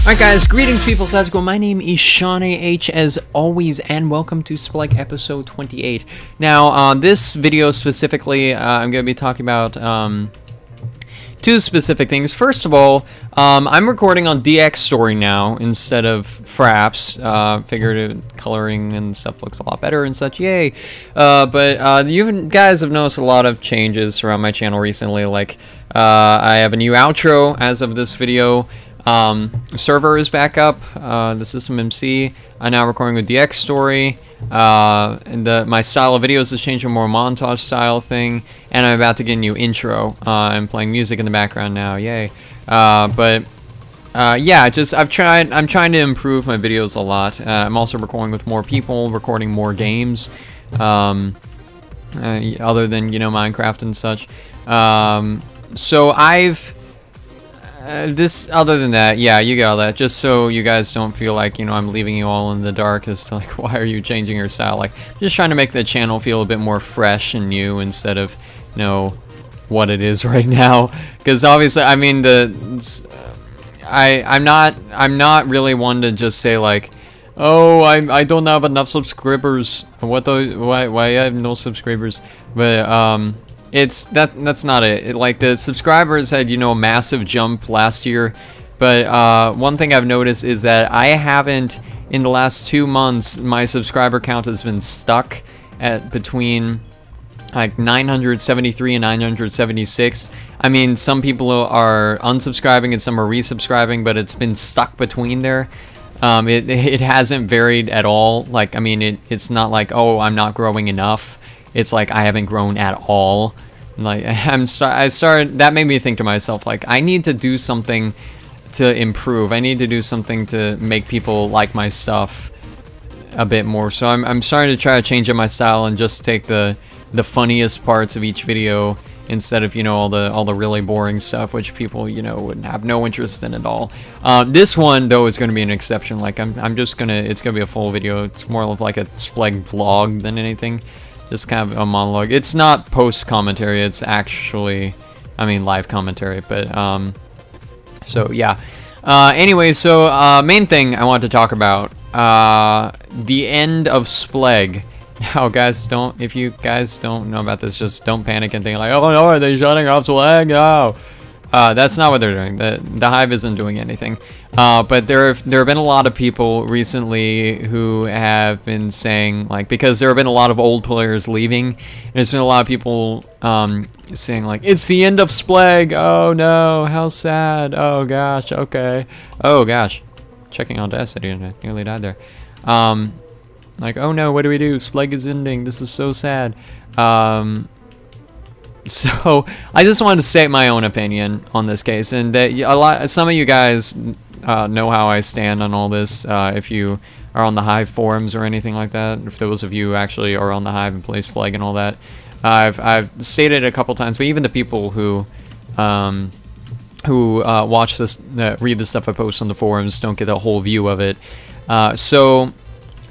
Alright guys, greetings people, how's it going? My name is Shawnee H as always, and welcome to Splegg episode 28. Now, this video specifically, I'm going to be talking about two specific things. First of all, I'm recording on DX Story now instead of Fraps. Figured coloring and stuff looks a lot better and such, yay. But you guys have noticed a lot of changes around my channel recently, like I have a new outro as of this video. Server is back up, the system MC. I'm now recording with DX Story. And my style of videos has changed to a more montage style thing, and I'm about to get a new intro. I'm playing music in the background now, yay. Yeah, I'm trying to improve my videos a lot. I'm also recording with more people, recording more games, other than, you know, Minecraft and such. So other than that, yeah, you got all that. Just so you guys don't feel like, you know, I'm leaving you all in the dark as to, like, why are you changing your style? Like, just trying to make the channel feel a bit more fresh and new instead of, you know, what it is right now. Because obviously, I mean, I'm not really one to just say like, oh, I don't have enough subscribers. Why I have no subscribers? But that's not it. Like, the subscribers had, you know, a massive jump last year, but one thing I've noticed is that I haven't, in the last 2 months, my subscriber count has been stuck at between like 973 and 976. I mean, some people are unsubscribing and some are resubscribing, but it's been stuck between there. It hasn't varied at all. Like, I mean, it's not like, oh, I'm not growing enough. It's like I haven't grown at all. Like, that made me think to myself, like, I need to do something to improve. I need to do something to make people like my stuff a bit more. So I'm starting to try to change up my style and just take the funniest parts of each video instead of, you know, all the really boring stuff, which people, you know, would have no interest in at all. This one though is going to be an exception. Like, it's gonna be a full video. It's more of like a Splegg vlog than anything. Just kind of a monologue. It's not post commentary. It's actually, I mean, live commentary. But so yeah. Anyway, so main thing I want to talk about, the end of Splegg. Now, guys, if you guys don't know about this, just don't panic and think like, oh no, are they shutting off Splegg? No. That's not what they're doing. The Hive isn't doing anything. But there have been a lot of people recently who have been saying, like, because there have been a lot of old players leaving, and there's been a lot of people saying like, it's the end of Splegg. Oh no, how sad. Oh gosh, okay. Oh gosh, checking Audacity and I nearly died there. Like, oh no, what do we do? Splegg is ending. This is so sad. So I just wanted to state my own opinion on this case, and that some of you guys know how I stand on all this. If you are on the Hive forums or anything like that, if those of you actually are on the Hive and play Splegg and all that, I've stated it a couple times. But even the people who watch this, read the stuff I post on the forums, don't get a whole view of it. So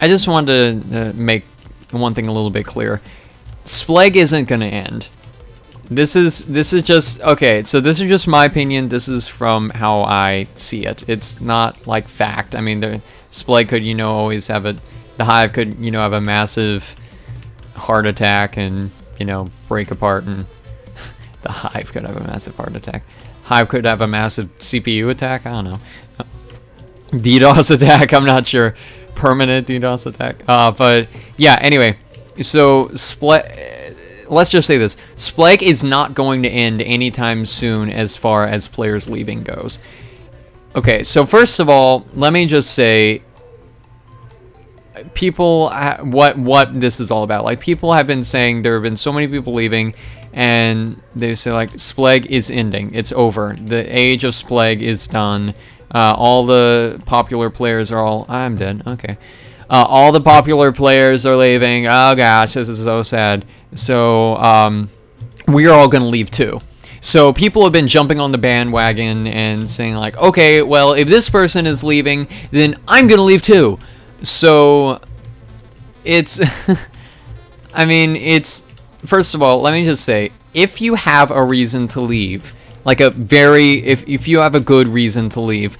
I just wanted to make one thing a little bit clear: Splegg isn't going to end. This is just, okay, so this is just my opinion. This is from how I see it. It's not like fact. I mean, Splegg could, you know, always have the Hive could, you know, have a massive heart attack and, you know, break apart, and the Hive could have a massive heart attack. Hive could have a massive CPU attack, I don't know. DDoS attack, I'm not sure. Permanent DDoS attack. But yeah, anyway, so let's just say this: Splegg is not going to end anytime soon as far as players leaving goes. Okay, so first of all, let me just say, people, what this is all about. Like, people have been saying there have been so many people leaving, and they say like, Splegg is ending. It's over. The age of Splegg is done. All the popular players are all... I'm dead. Okay. All the popular players are leaving. Oh gosh, this is so sad. So we're all gonna leave too. So people have been jumping on the bandwagon and saying like, okay, well, if this person is leaving, then I'm gonna leave too. So it's I mean, it's, first of all, let me just say, if you have a reason to leave, like a very, if you have a good reason to leave,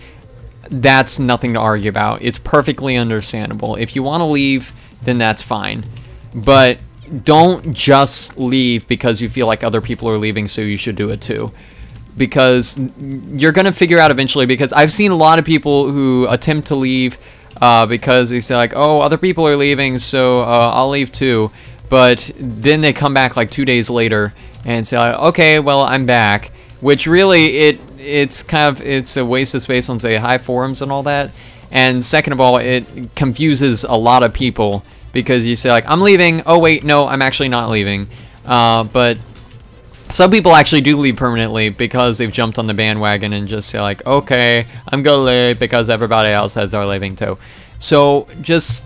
that's nothing to argue about. It's perfectly understandable. If you want to leave, then that's fine. But don't just leave because you feel like other people are leaving, so you should do it too. Because you're going to figure out eventually, because I've seen a lot of people who attempt to leave because they say like, oh, other people are leaving, so I'll leave too. But then they come back like 2 days later and say, like, okay, well, I'm back. Which really, it's a waste of space on, say, Hive forums and all that. And second of all, it confuses a lot of people because you say like, I'm leaving. Oh wait, no, I'm actually not leaving. But some people actually do leave permanently because they've jumped on the bandwagon and just say like, okay, I'm gonna leave because everybody else says they're leaving too. So just,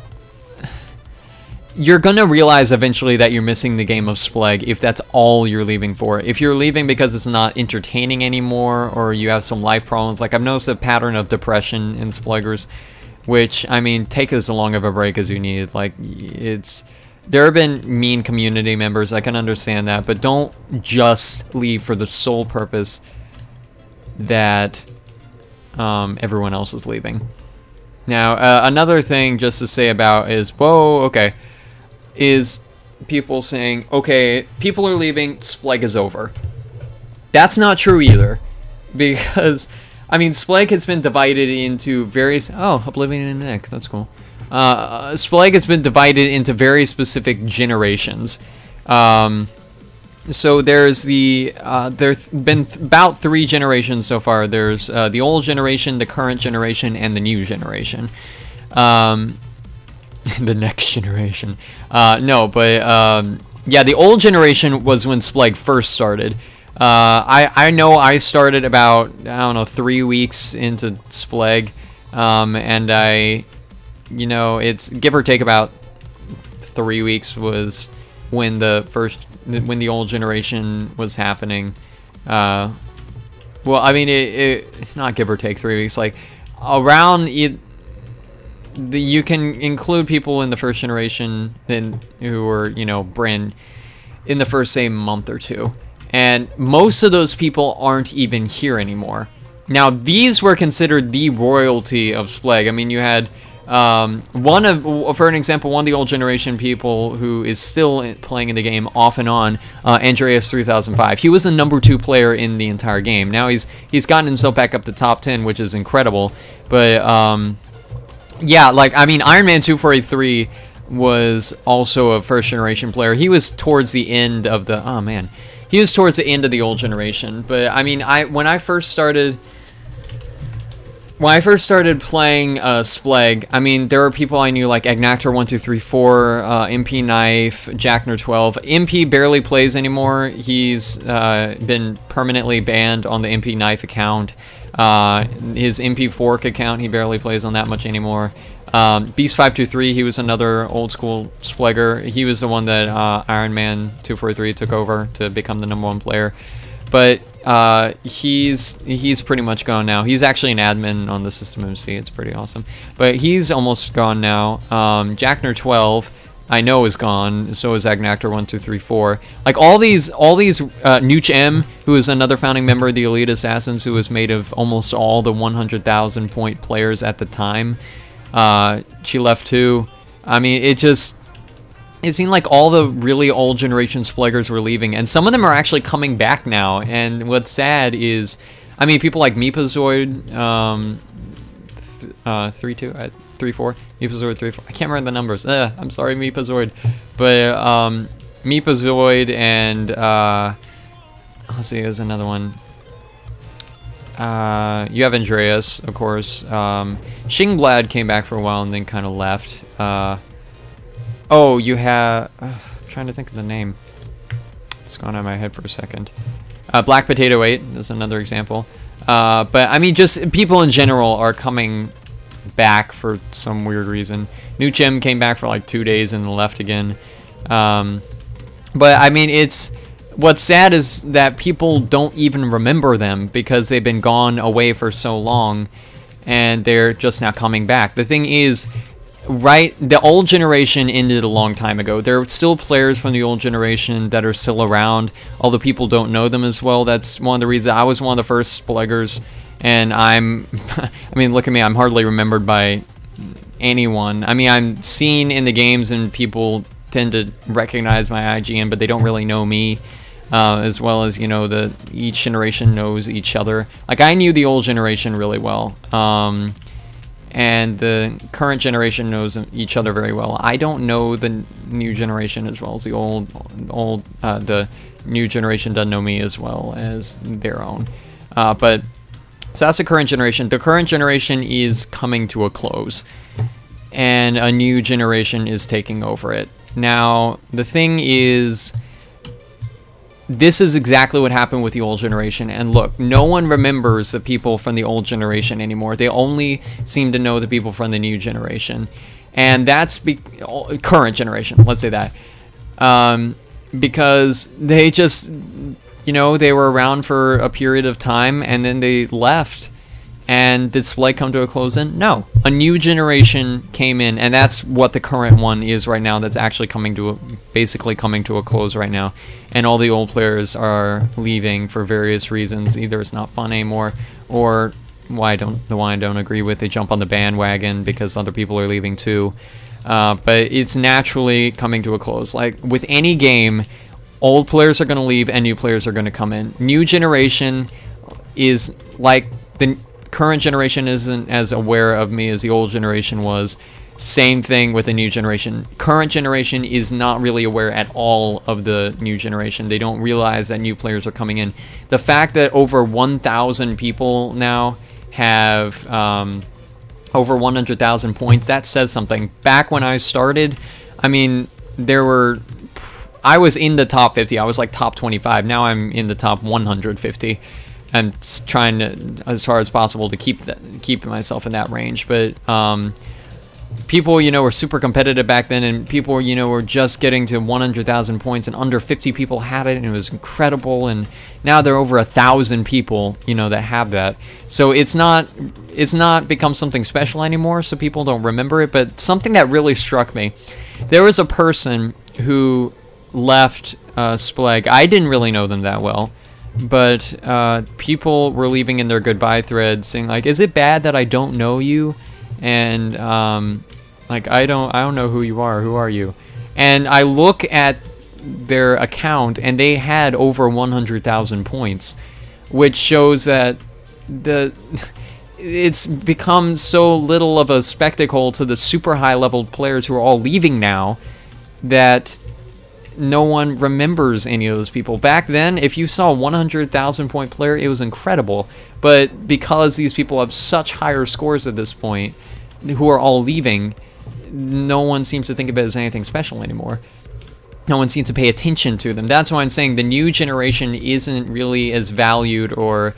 you're gonna realize eventually that you're missing the game of Splegg if that's all you're leaving for. If you're leaving because it's not entertaining anymore, or you have some life problems, like I've noticed a pattern of depression in Spleggers, which, I mean, take as long of a break as you need. Like, there have been mean community members, I can understand that, but don't just leave for the sole purpose that everyone else is leaving. Now, another thing just to say about is, whoa, okay, is people saying, okay, people are leaving, Splegg is over. That's not true either, because, I mean, Splegg has been divided into various, oh, Oblivion and Nick, that's cool. Splegg has been divided into very specific generations. So there's there's been about 3 generations so far. There's the old generation, the current generation, and the new generation. The next generation. No, but yeah, the old generation was when Splegg first started. I know I started about, I don't know, 3 weeks into Splegg, and you know, it's give or take about 3 weeks was when when the old generation was happening. Well, I mean, not give or take 3 weeks, like around you can include people in the first generation who were, you know, in the first, say, month or two. And most of those people aren't even here anymore. Now, these were considered the royalty of Splegg. I mean, you had for an example, one of the old generation people who is still playing in the game off and on, Andreas 3005. He was the #2 player in the entire game. Now he's gotten himself back up to top 10, which is incredible. But yeah, like, I mean, Iron Man 2483 was also a first generation player. He was towards the end of the he was towards the end of the old generation. But I mean, when I first started playing Splegg, I mean, there were people I knew like Agnactor1234, MP Knife, Jackner12. MP barely plays anymore. He's been permanently banned on the MP Knife account. His MP Fork account, he barely plays on that much anymore. Beast523, he was another old school Splegger. He was the one that Iron Man 243 took over to become the #1 player. But he's pretty much gone now. He's actually an admin on the System MC. It's pretty awesome. But he's almost gone now. Jackner12, I know, is gone. So is Agnactor1234. Like all these Nooch M, who is another founding member of the Elite Assassins, who was made of almost all the 100,000 point players at the time. She left too. I mean, it seemed like all the really old generation Spleggers were leaving, and some of them are actually coming back now. And what's sad is, I mean, people like Meepazoid, 34, Meepazoid 34. I can't remember the numbers. I'm sorry, Meepazoid. But Meepazoid and let's see, there's another one. You have Andreas, of course. Shingblad came back for a while and then kind of left. Oh, you have... I'm trying to think of the name. It's gone out of my head for a second. Black Potato 8 is another example. But, I mean, just people in general are coming back for some weird reason. Nuchem came back for like 2 days and left again. But, I mean, what's sad is that people don't even remember them because they've been gone away for so long and they're just now coming back. The thing is, right, the old generation ended a long time ago. There are still players from the old generation that are still around, although people don't know them as well. That's one of the reasons I was one of the first Spleggers And I'm, I mean, look at me, I'm hardly remembered by anyone. I mean, I'm seen in the games and people tend to recognize my IGN, but they don't really know me. As well as, you know, each generation knows each other. Like, I knew the old generation really well. And the current generation knows each other very well. I don't know the new generation as well as the the new generation doesn't know me as well as their own. But so that's the current generation. The current generation is coming to a close, and a new generation is taking over it. Now, the thing is, this is exactly what happened with the old generation, and look, no one remembers the people from the old generation anymore. They only seem to know the people from the new generation, and that's current generation, let's say that, because they just, you know, they were around for a period of time, and then they left. And did Splegg come to a close then? No. A new generation came in, and that's what the current one is right now. That's actually basically coming to a close right now. And all the old players are leaving for various reasons. Either it's not fun anymore, or why I don't agree with. They jump on the bandwagon because other people are leaving too. But it's naturally coming to a close. Like with any game, old players are going to leave and new players are going to come in. New generation is like the current generation isn't as aware of me as the old generation was. Same thing with the new generation. Current generation is not really aware at all of the new generation. They don't realize that new players are coming in. The fact that over 1,000 people now have over 100,000 points, that says something. Back when I started, I mean, I was in the top 50. I was like top 25. Now I'm in the top 150. I'm trying to, as hard as possible, to keep myself in that range. But people, you know, were super competitive back then, and people, you know, were just getting to 100,000 points, and under 50 people had it, and it was incredible. And now there are over 1,000 people, you know, that have that. So it's not become something special anymore. So people don't remember it. But something that really struck me, there was a person who left Splegg. I didn't really know them that well. But people were leaving in their goodbye threads saying like, is it bad that I don't know you? And like, I don't know who you are. Who are you? And I look at their account and they had over 100,000 points, which shows that it's become so little of a spectacle to the super high level players who are all leaving now that no one remembers any of those people. Back then, if you saw a 100,000 point player, it was incredible. But because these people have such higher scores at this point, who are all leaving, no one seems to think of it as anything special anymore. No one seems to pay attention to them. That's why I'm saying the new generation isn't really as valued or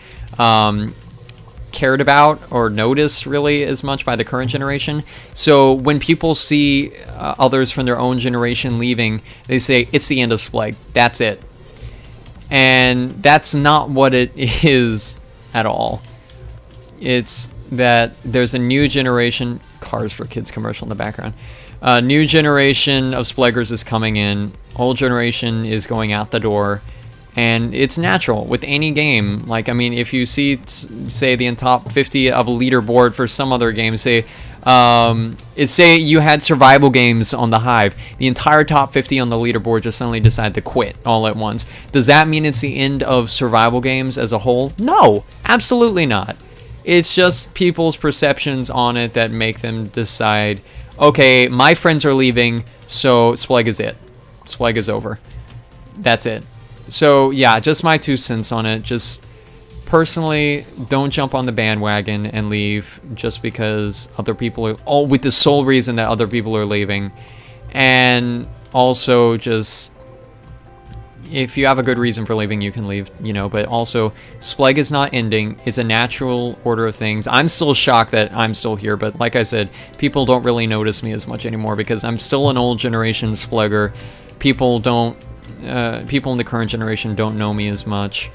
cared about or noticed really as much by the current generation. So when people see others from their own generation leaving, they say it's the end of Splegg. That's it. And that's not what it is at all. It's that there's a new generation, Cars for Kids commercial in the background. A new generation of Spleggers is coming in. Old generation is going out the door. And it's natural with any game. Like, I mean, if you see, say, the top 50 of a leaderboard for some other game, say you had survival games on the Hive, the entire top 50 on the leaderboard just suddenly decided to quit all at once. Does that mean it's the end of survival games as a whole? No, absolutely not. It's just people's perceptions on it that make them decide, okay, my friends are leaving, so Splegg is it. Splegg is over. That's it. So yeah, just my 2 cents on it. Just personally, don't jump on the bandwagon and leave just because other people are, all with the sole reason that other people are leaving. And also just, if you have a good reason for leaving, you can leave, you know, but also Splegg is not ending. It's a natural order of things. I'm still shocked that I'm still here, but like I said, people don't really notice me as much anymore because I'm still an old generation Splegger. People in the current generation don't know me as much.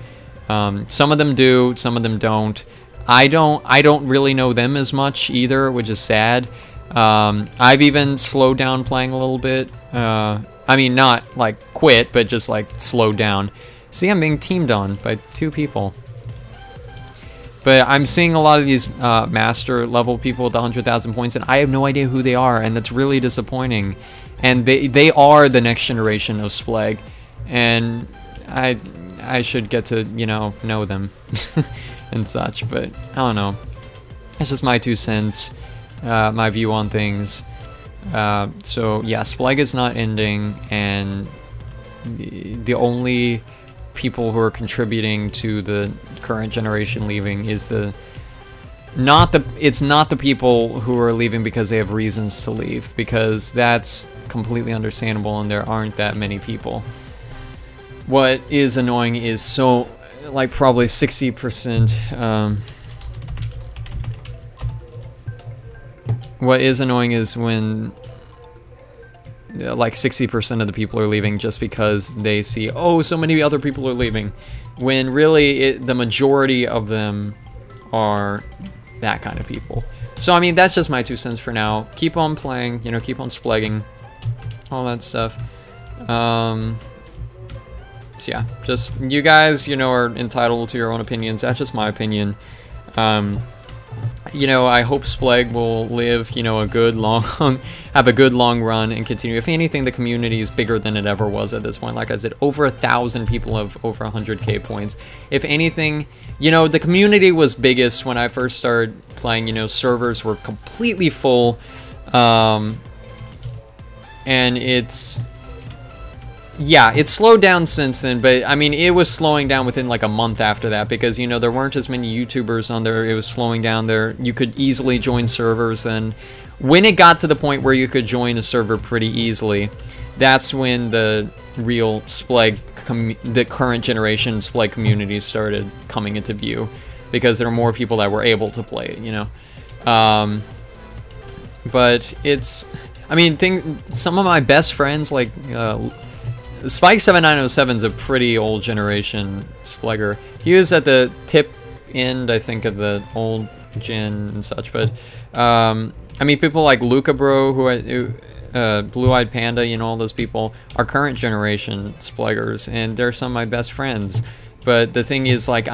Some of them do, some of them don't. I don't really know them as much either, which is sad. I've even slowed down playing a little bit. I mean, not like quit, but just like slowed down. See, I'm being teamed on by 2 people. But I'm seeing a lot of these master level people with 100,000 points, and I have no idea who they are, and that's really disappointing. And they are the next generation of Splegg, and I should get to, you know them and such. But I don't know. That's just my 2 cents, my view on things. So yeah, Splegg is not ending, and the only people who are contributing to the current generation leaving is it's not the people who are leaving because they have reasons to leave, because that's completely understandable and there aren't that many people. What is annoying is like probably 60%, what is annoying is when like 60% of the people are leaving just because they see, oh, so many other people are leaving, when really the majority of them are that kind of people. So I mean, that's just my 2 cents for now. Keep on playing, you know, keep on splegging, all that stuff. So yeah, just you guys, you know, are entitled to your own opinions. That's just my opinion. You know, I hope Splegg will live, you know, have a good long run and continue. If anything, the community is bigger than it ever was at this point. Like I said, over 1,000 people have over 100k points. If anything, you know, the community was biggest when I first started playing. You know, servers were completely full, and yeah, it's slowed down since then, but I mean, it was slowing down within like a month after that, because, you know, there weren't as many YouTubers on there. It was slowing down there. You could easily join servers, and when it got to the point where you could join a server pretty easily, that's when the real Splegg, the current generation Splegg community started coming into view, because there were more people that were able to play it, you know. But it's, I mean, some of my best friends, like, Spike7907 is a pretty old generation Splegger. He was at the tip end, I think, of the old gen and such. But I mean, people like Luca Bro, Blue Eyed Panda, you know, all those people are current generation Spleggers, and they're some of my best friends. But the thing is, like,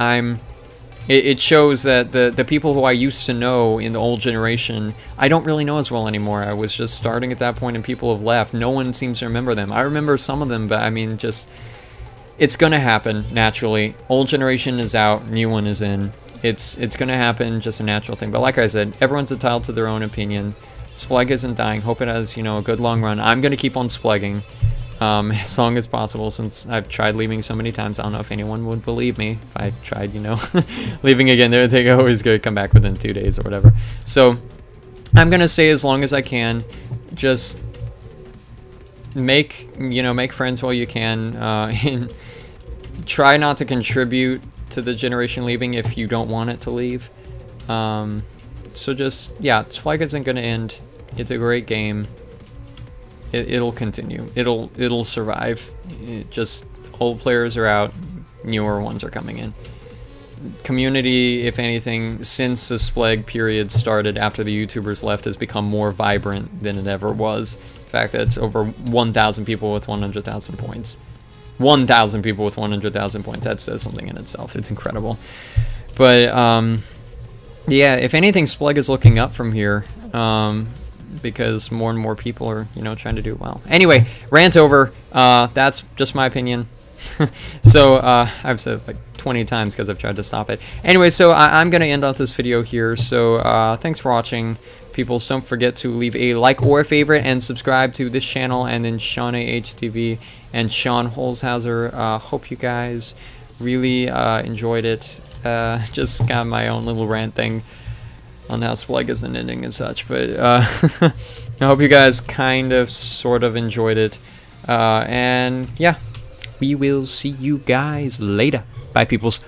it shows that the people who I used to know in the old generation, I don't really know as well anymore. I was just starting at that point and people have left. No one seems to remember them. I remember some of them, but I mean, just, it's gonna happen naturally. Old generation is out, new one is in. It's gonna happen, just a natural thing. But like I said, everyone's entitled to their own opinion. Splegg isn't dying. Hope it has, you know, a good long run. I'm gonna keep on splegging. As long as possible, since I've tried leaving so many times. I don't know if anyone would believe me if I tried, you know, leaving again. They always go come back within 2 days or whatever. So I'm gonna stay as long as I can. Just make friends while you can, and try not to contribute to the generation leaving if you don't want it to leave. So just, yeah, Splegg isn't gonna end. It's a great game. It'll continue. It'll survive. Just old players are out, newer ones are coming in. Community, if anything, since the Splegg period started after the YouTubers left, has become more vibrant than it ever was. The fact that it's over 1,000 people with 100,000 points. 1,000 people with 100,000 points. That says something in itself. It's incredible. But yeah, if anything, Splegg is looking up from here. Because more and more people are, you know, trying to do well. Anyway, rant over. That's just my opinion. So I've said it like 20 times because I've tried to stop it. Anyway, so I'm going to end off this video here. So thanks for watching, people. Don't forget to leave a like or a favorite and subscribe to this channel, and then Sean AHTV and Sean Holzhauser. Hope you guys really enjoyed it. Just got my own little rant thing on how Splegg isn't ending and such, but I hope you guys kind of sort of enjoyed it, and yeah, we will see you guys later. Bye, peoples.